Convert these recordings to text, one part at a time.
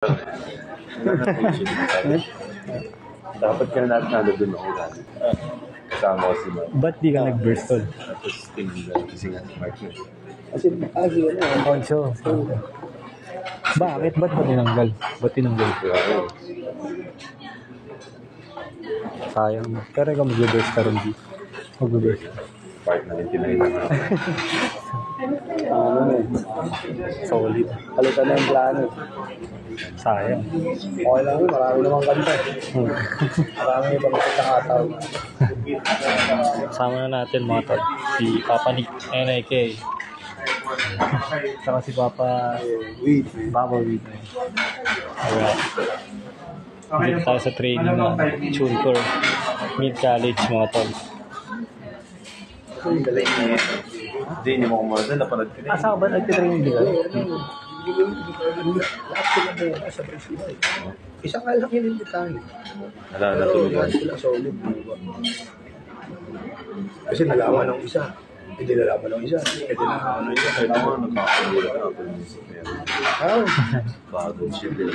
Dapat ka na doon ako dati. Kasama ko si Mark. Ba't di ka nag-burstol? Tapos tinignan kasi nga si Mark yun. Kasi Poncho. Bakit? Ba't ba tinanggal? Ba't tinanggal? Sayang. Pero ikaw mag-burst ka rin di. Mag-burst. Part 99 na ako. Solid. Kalitan na yung plano. Sayang. Okay lang yun, marami namang kanta. Marami ibang kakataw. Sama na natin mga tol. Si Papa Nick NIK. Saka si Papa Papa Weed. Alright. Dito tayo sa training ng TuneCore Mid-College mga tol. Hindi, hindi mo kumarada. Napanood ko na. Asa ka ba nagtitraining di ka? Isang alak yun yung detalye. Natulugan. Sila solid. Kasi nalaman ng isa. Hindi nalaman ng isa. Hindi nalaman ng isa. Kahit ako, nagkakagulat na ako. Bagong shit eh.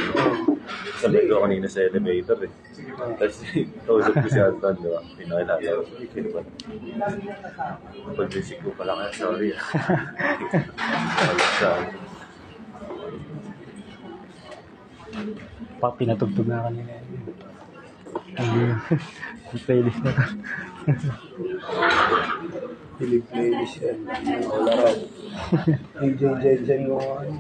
Sabi ko kanina sa elevator eh. Tapos tulog ko si Anton, di ba? Pinakilala ko. Sino ba? Pag-visit ko pala kaya, sorry ah. Wala sa Pinatugtog na kanina. Ang playlist na to. Hilig playlist yan. Wala raw. DJ Jensen ko ano.